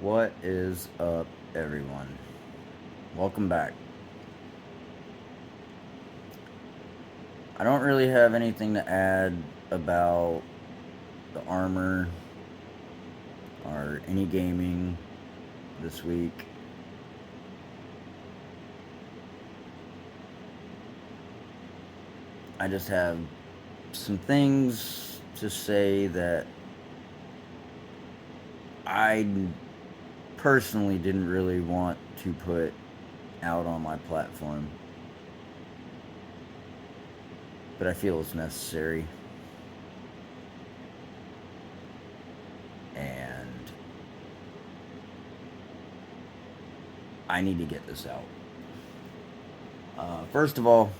What is up, everyone? Welcome back. I don't really have anything to add about the armor or any gaming this week. I just have some things to say that I personally didn't really want to put out on my platform, but I feel it's necessary. And I need to get this out. First of all,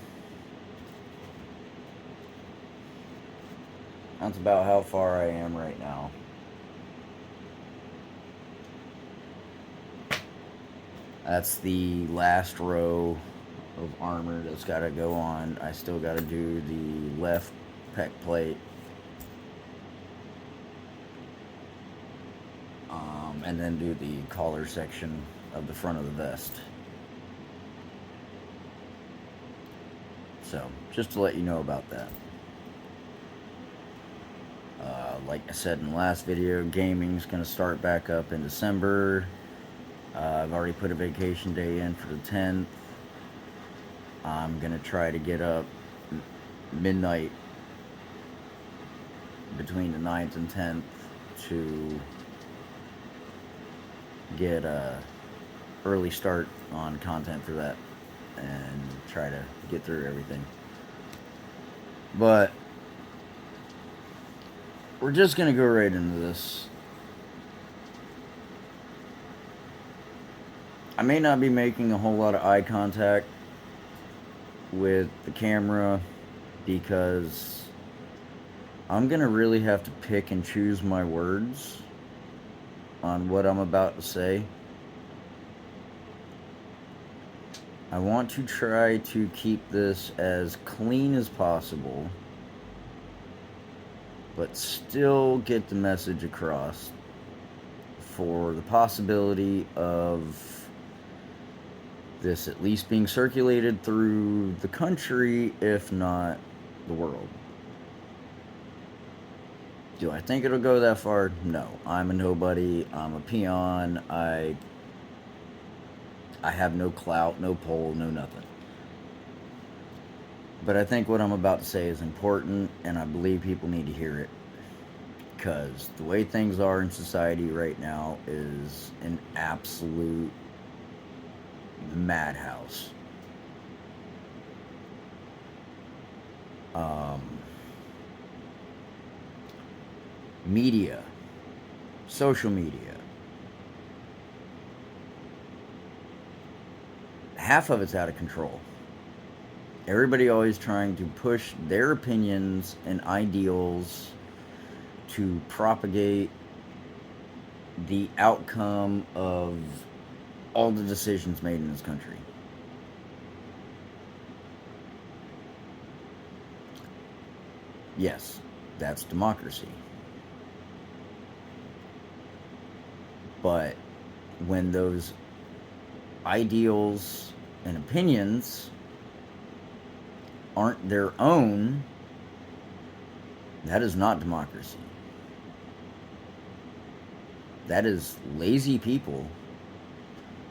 that's about how far I am right now. That's the last row of armor that's got to go on. I still got to do the left pec plate. And then do the collar section of the front of the vest. So, just to let you know about that. Like I said in the last video, gaming's going to start back up in December. I've already put a vacation day in for the 10th. I'm going to try to get up midnight between the 9th and 10th to get a early start on content for that and try to get through everything. But we're just going to go right into this. I may not be making a whole lot of eye contact with the camera because I'm going to really have to pick and choose my words on what I'm about to say. I want to try to keep this as clean as possible, but still get the message across for the possibility of this at least being circulated through the country, if not the world. Do I think it'll go that far? No. I'm a nobody. I'm a peon. I have no clout, no pull, no nothing. But I think what I'm about to say is important, and I believe people need to hear it. Because the way things are in society right now is an absolute madhouse. Um, Media, social media, half of it's out of control. Everybody always trying to push their opinions and ideals to propagate the outcome of all the decisions made in this country. Yes, that's democracy. But when those ideals and opinions aren't their own, that is not democracy. That is lazy people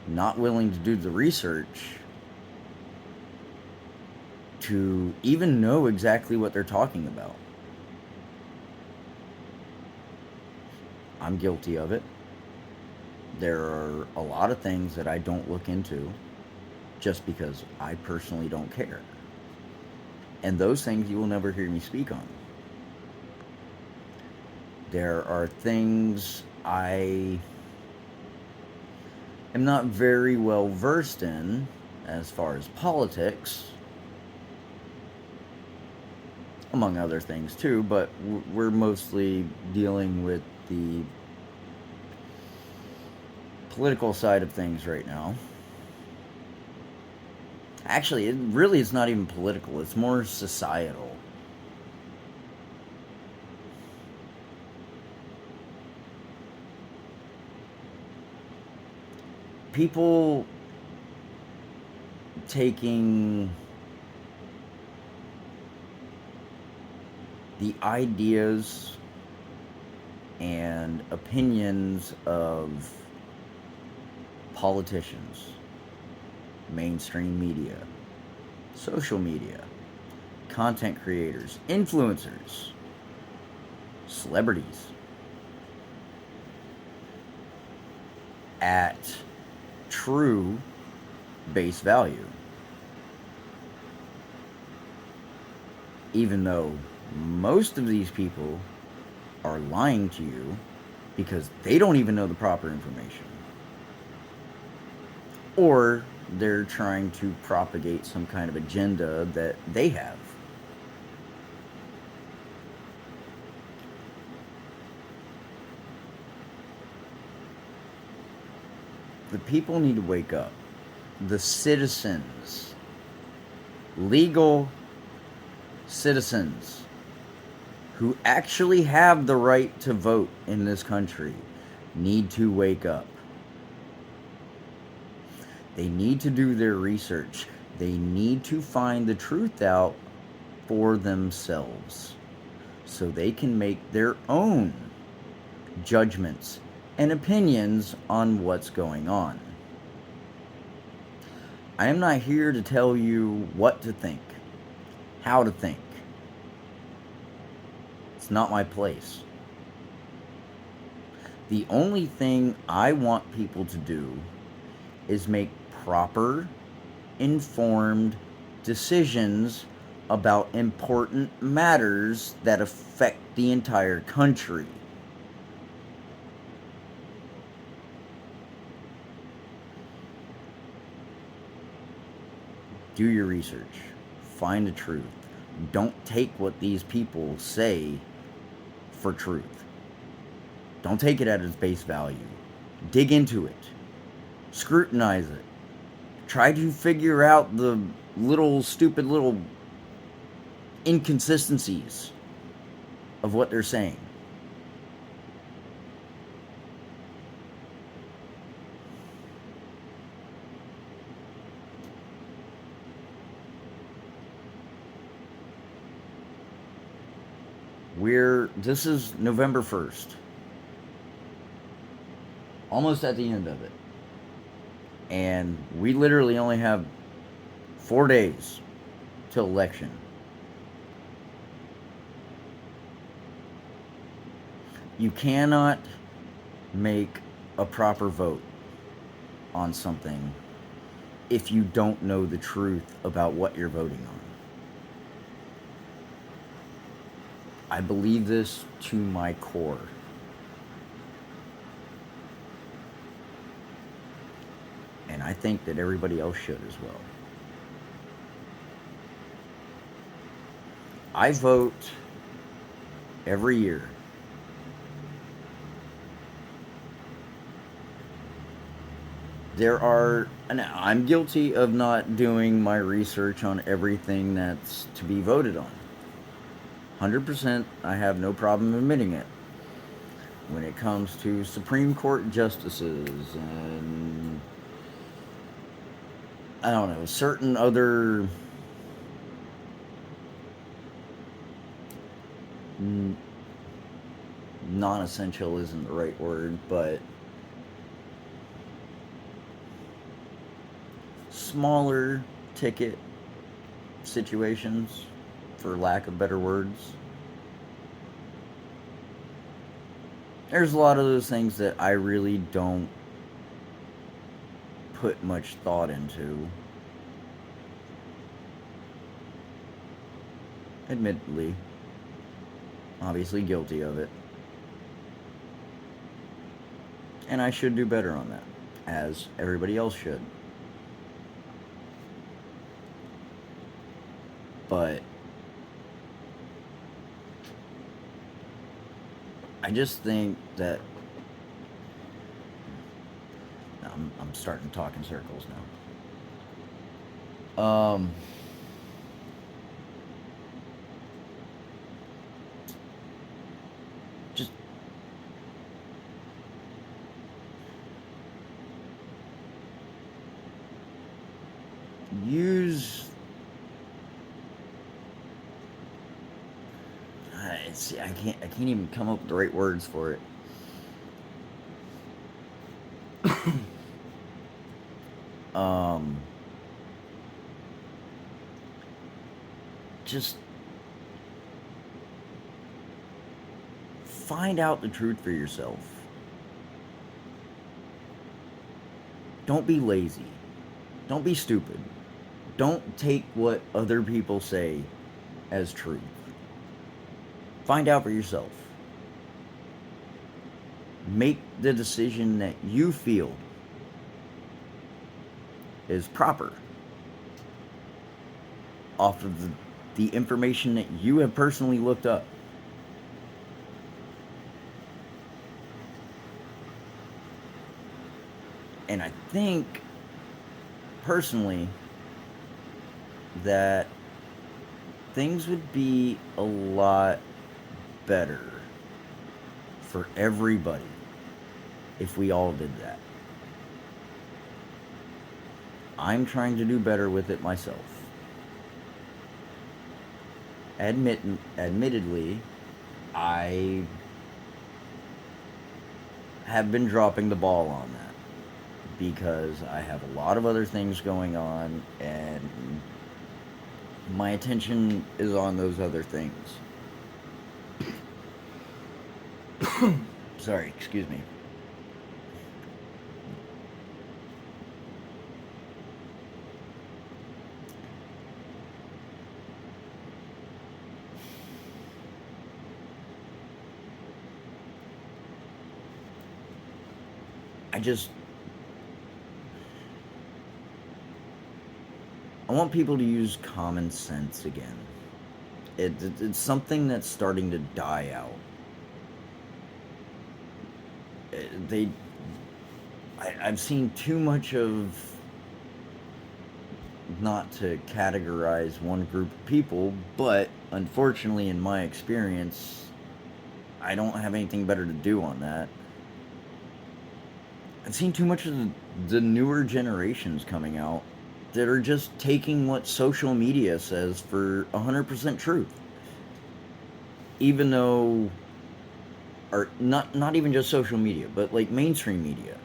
not willing to do the research to even know exactly what they're talking about. I'm guilty of it. There are a lot of things that I don't look into just because I personally don't care. And those things you will never hear me speak on. There are things I am not very well versed in as far as politics, among other things too, but we're mostly dealing with the political side of things right now. Actually, it really is not even political, it's more societal. people taking the ideas and opinions of politicians, mainstream media, social media, content creators, influencers, celebrities at true base value. Even though most of these people are lying to you because they don't even know the proper information. Or they're trying to propagate some kind of agenda that they have. The people need to wake up. The citizens, legal citizens who actually have the right to vote in this country, need to wake up. They need to do their research. They need to find the truth out for themselves so they can make their own judgments and opinions on what's going on. I am not here to tell you what to think, how to think. It's not my place. The only thing I want people to do is make proper, informed decisions about important matters that affect the entire country. Do your research. Find the truth. Don't take what these people say for truth. Don't take it at its base value. Dig into it. Scrutinize it. Try to figure out the stupid little inconsistencies of what they're saying. This is November 1st. Almost at the end of it. And we literally only have 4 days till election. You cannot make a proper vote on something if you don't know the truth about what you're voting on. I believe this to my core. And I think that everybody else should as well. I vote every year. And I'm guilty of not doing my research on everything that's to be voted on. 100%, I have no problem admitting it. When it comes to Supreme Court justices and, I don't know, certain other non-essential isn't the right word, but smaller ticket situations, for lack of better words. There's a lot of those things that I really don't put much thought into. Admittedly. Obviously guilty of it. And I should do better on that, as everybody else should. But I just think that I'm starting to talk in circles now. Just use I can't even come up with the right words for it. um just find out the truth for yourself. Don't be lazy. Don't be stupid. Don't take what other people say as truth. Find out for yourself. Make the decision that you feel is proper off of the information that you have personally looked up. And I think, personally, that things would be a lot better for everybody if we all did that. I'm trying to do better with it myself. Admittedly, I have been dropping the ball on that because I have a lot of other things going on and my attention is on those other things. Sorry, excuse me. I want people to use common sense again. It's something that's starting to die out. I've seen too much of, not to categorize one group of people, but unfortunately, in my experience, I don't have anything better to do on that. I've seen too much of the newer generations coming out that are just taking what social media says for 100% truth. Even though, or not even just social media, but like mainstream media.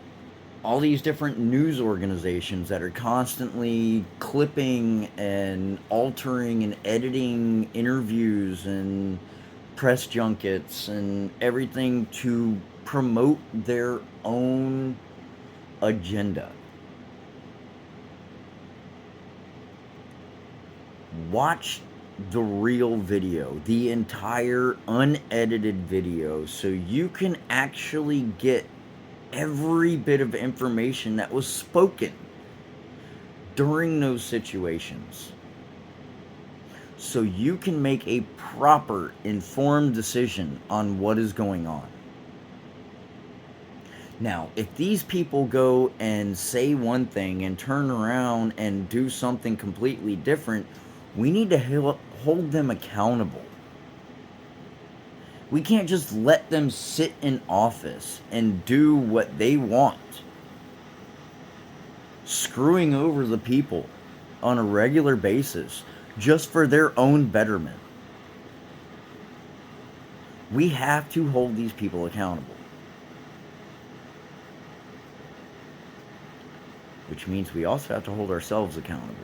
All these different news organizations that are constantly clipping and altering and editing interviews and press junkets and everything to promote their own agenda. Watch the real video, the entire unedited video, so you can actually get every bit of information that was spoken during those situations, so you can make a proper, informed decision on what is going on. Now, if these people go and say one thing and turn around and do something completely different, we need to hold them accountable. We can't just let them sit in office and do what they want, screwing over the people on a regular basis just for their own betterment. We have to hold these people accountable. Which means we also have to hold ourselves accountable.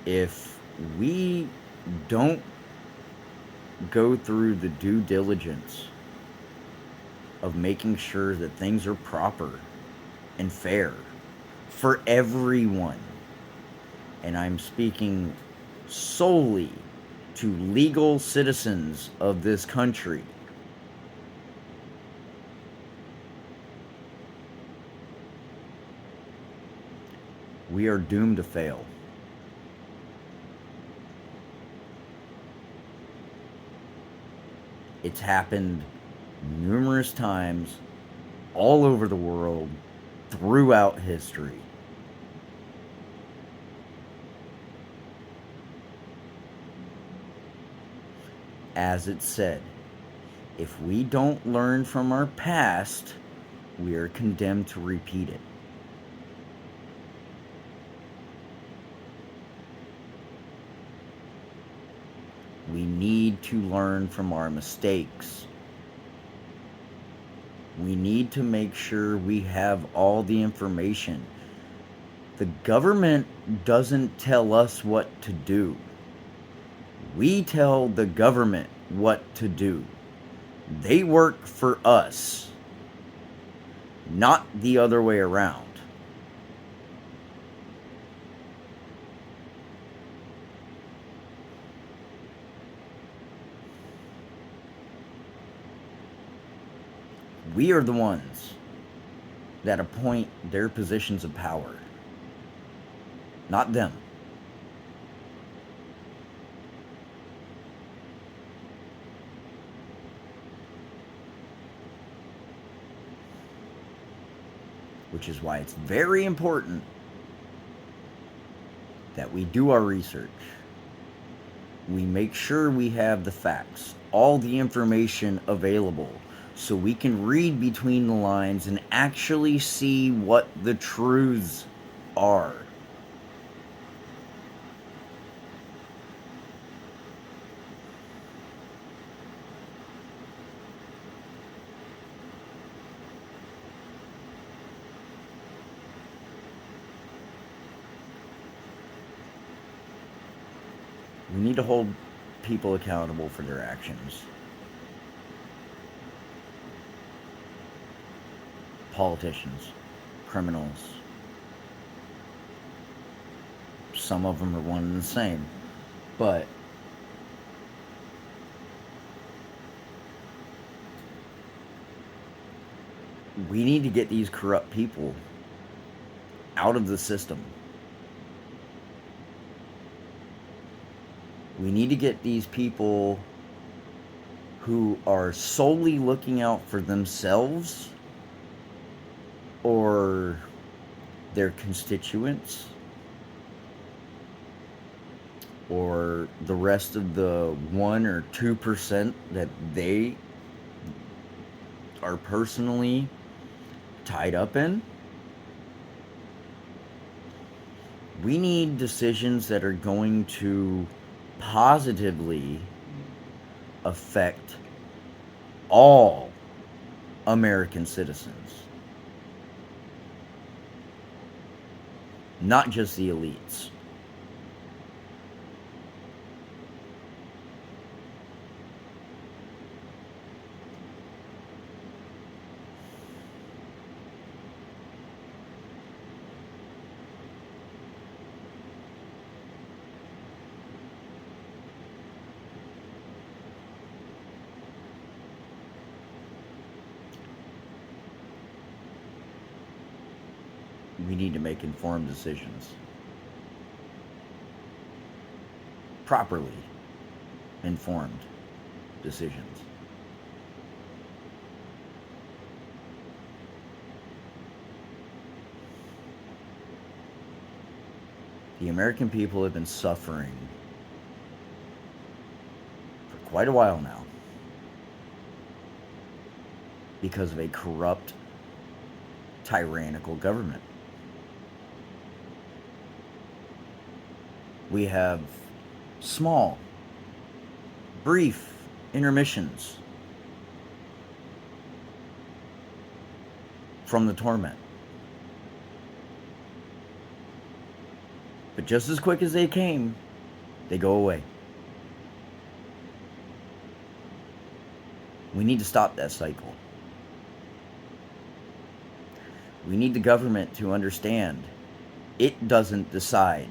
If we don't go through the due diligence of making sure that things are proper and fair for everyone, and I'm speaking solely to legal citizens of this country, we are doomed to fail. It's happened numerous times all over the world throughout history. As it said, if we don't learn from our past, we are condemned to repeat it. We need to learn from our mistakes. We need to make sure we have all the information. The government doesn't tell us what to do. We tell the government what to do. They work for us, not the other way around. We are the ones that appoint their positions of power, not them. Which is why it's very important that we do our research. We make sure we have the facts, all the information available, so we can read between the lines and actually see what the truths are. We need to hold people accountable for their actions. Politicians, criminals. Some of them are one and the same. But we need to get these corrupt people out of the system. We need to get these people who are solely looking out for themselves or their constituents or the rest of the 1 or 2% that they are personally tied up in. We need decisions that are going to positively affect all American citizens, not just the elites. We need to make informed decisions. Properly informed decisions. The American people have been suffering for quite a while now because of a corrupt, tyrannical government. We have small, brief intermissions from the torment. But just as quick as they came, they go away. We need to stop that cycle. We need the government to understand it doesn't decide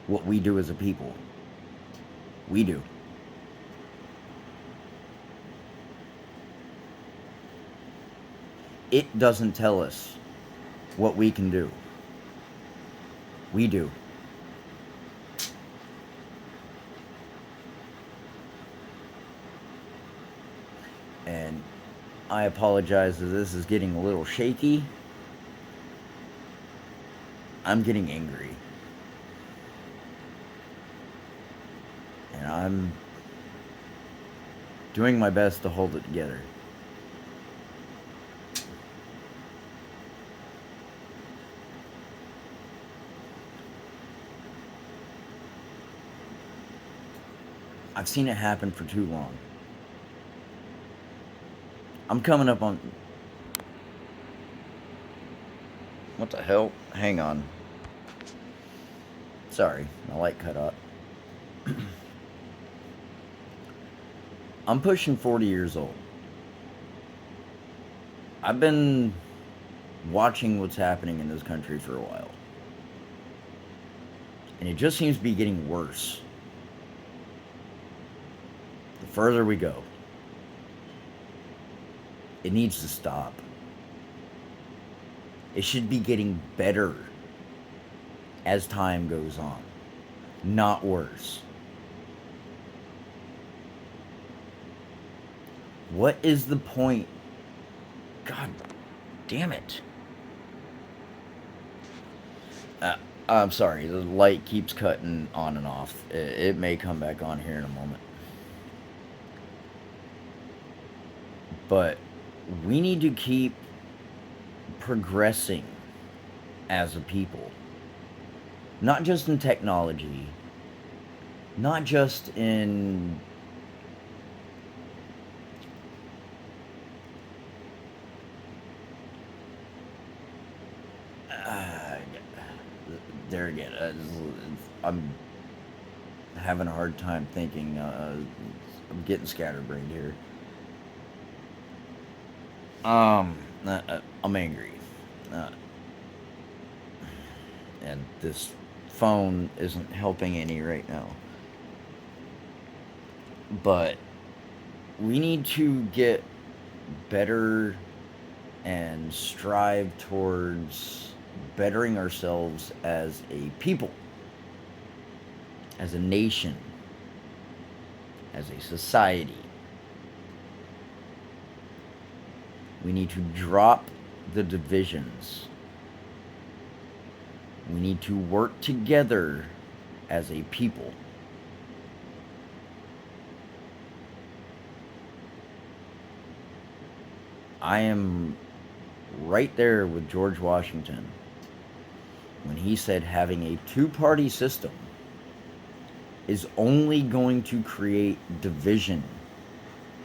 what we do as a people. We do. It doesn't tell us what we can do. We do. And I apologize that this is getting a little shaky. I'm getting angry. And I'm doing my best to hold it together. I've seen it happen for too long. I'm coming up on... What the hell? Hang on. Sorry, my light cut out. I'm pushing 40 years old. I've been watching what's happening in this country for a while. And it just seems to be getting worse the further we go. It needs to stop. It should be getting better as time goes on, not worse. What is the point? God damn it. I'm sorry, the light keeps cutting on and off. It may come back on here in a moment. But we need to keep progressing as a people. Not just in technology, not just in there again, I'm having a hard time thinking. I'm getting scatterbrained here. I'm angry. And this phone isn't helping any right now. But we need to get better and strive towards bettering ourselves as a people, as a nation, as a society. We need to drop the divisions. We need to work together as a people. I am right there with George Washington when he said having a two-party system is only going to create division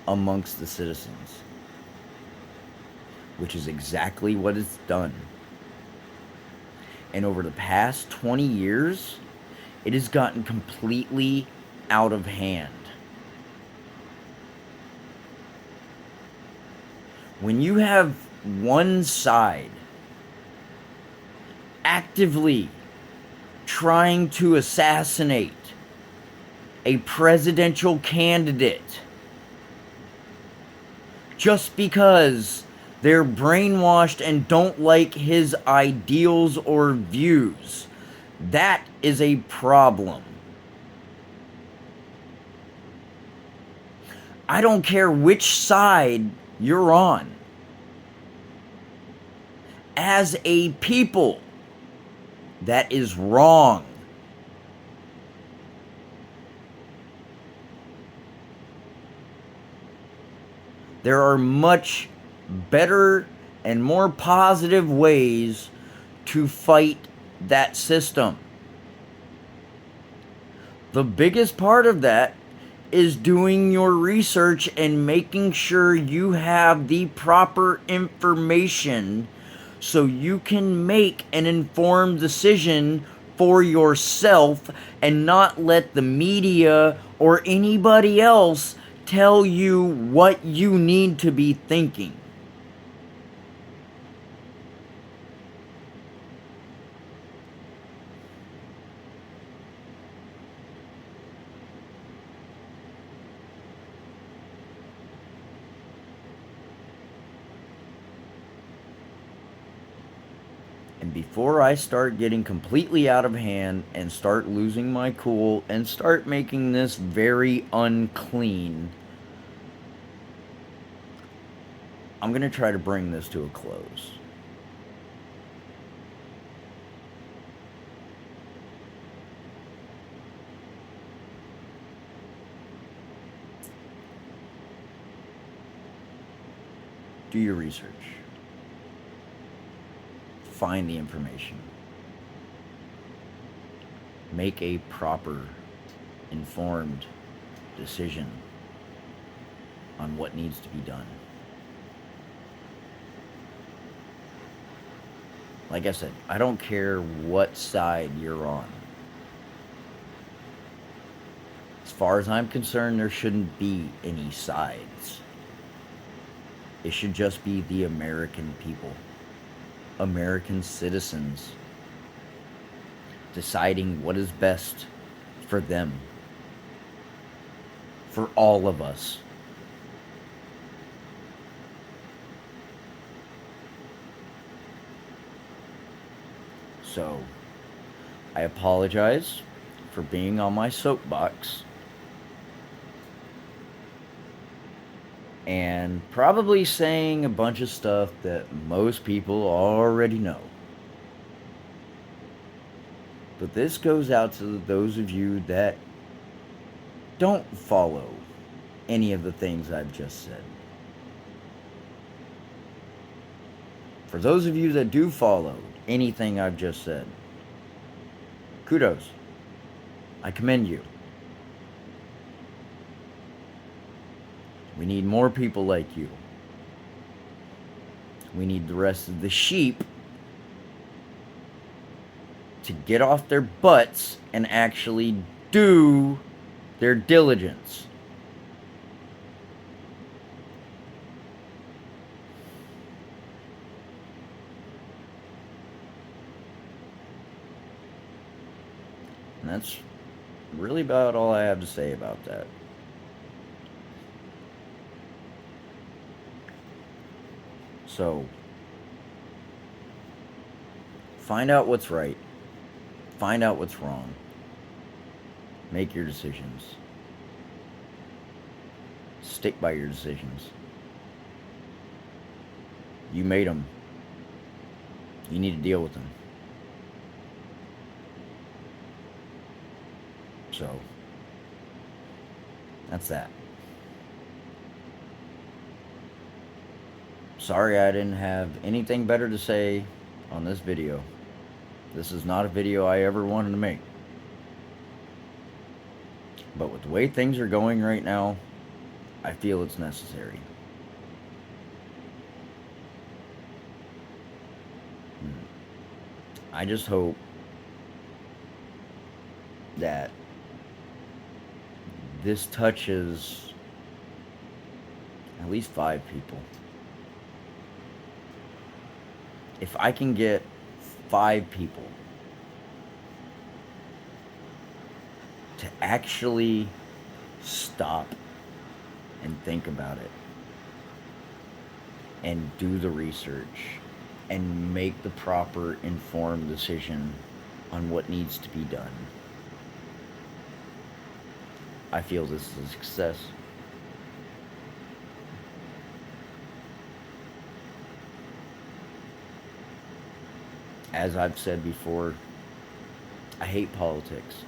amongst the citizens, which is exactly what it's done. And over the past 20 years, it has gotten completely out of hand. When you have one side actively trying to assassinate a presidential candidate just because they're brainwashed and don't like his ideals or views, that is a problem. I don't care which side you're on. As a people, that is wrong. There are much better and more positive ways to fight that system. The biggest part of that is doing your research and making sure you have the proper information so you can make an informed decision for yourself and not let the media or anybody else tell you what you need to be thinking. And before I start getting completely out of hand and start losing my cool and start making this very unclean, I'm going to try to bring this to a close. Do your research. Find the information. Make a proper, informed decision on what needs to be done. Like I said, I don't care what side you're on. As far as I'm concerned, there shouldn't be any sides. It should just be the American people, American citizens, deciding what is best for them, for all of us. So, I apologize for being on my soapbox and probably saying a bunch of stuff that most people already know. But this goes out to those of you that don't follow any of the things I've just said. For those of you that do follow anything I've just said, kudos. I commend you. We need more people like you. We need the rest of the sheep to get off their butts and actually do their diligence. And that's really about all I have to say about that. So, find out what's right. Find out what's wrong. Make your decisions. Stick by your decisions. You made them. You need to deal with them. So, that's that. Sorry I didn't have anything better to say on this video. This is not a video I ever wanted to make. But with the way things are going right now, I feel it's necessary. I just hope that this touches at least 5 people. If I can get 5 people to actually stop and think about it and do the research and make the proper informed decision on what needs to be done, I feel this is a success. As I've said before, I hate politics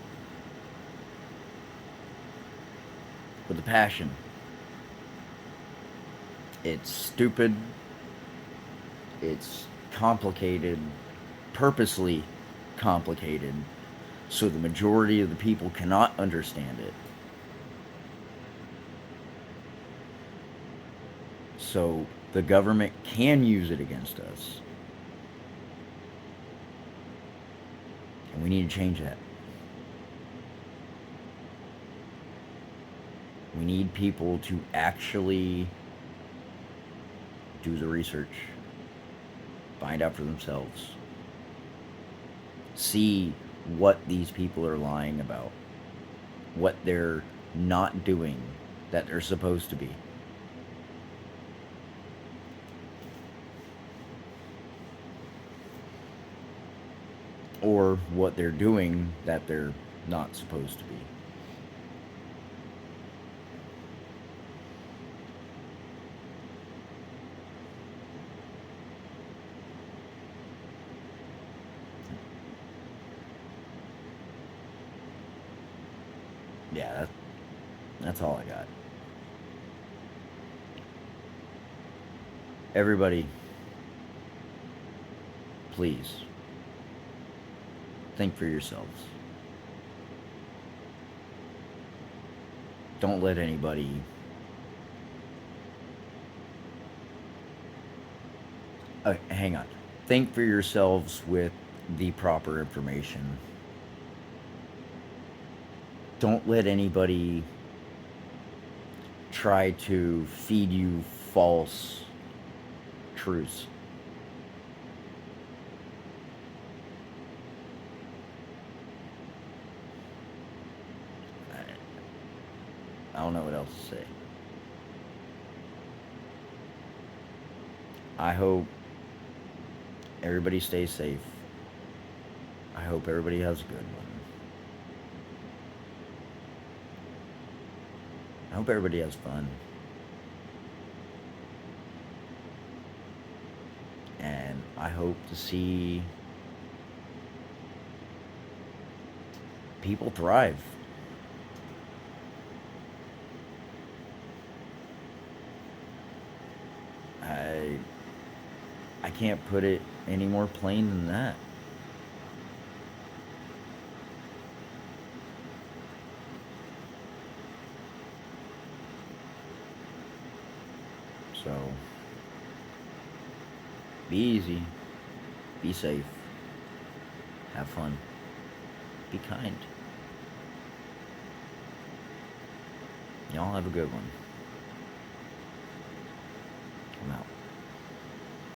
with a passion. It's stupid. It's complicated, purposely complicated, so the majority of the people cannot understand it. So the government can use it against us. And we need to change that. We need people to actually do the research, find out for themselves, see what these people are lying about, what they're not doing that they're supposed to be. Or what they're doing that they're not supposed to be. Yeah, that's all I got. Everybody, please, think for yourselves. don't let anybody hang on. Think for yourselves with the proper information. Don't let anybody try to feed you false truths. I don't know what else to say. I hope everybody stays safe. I hope everybody has a good one. I hope everybody has fun. And I hope to see people thrive. I I can't put it any more plain than that. So be easy, be safe, have fun, be kind. Y'all have a good one.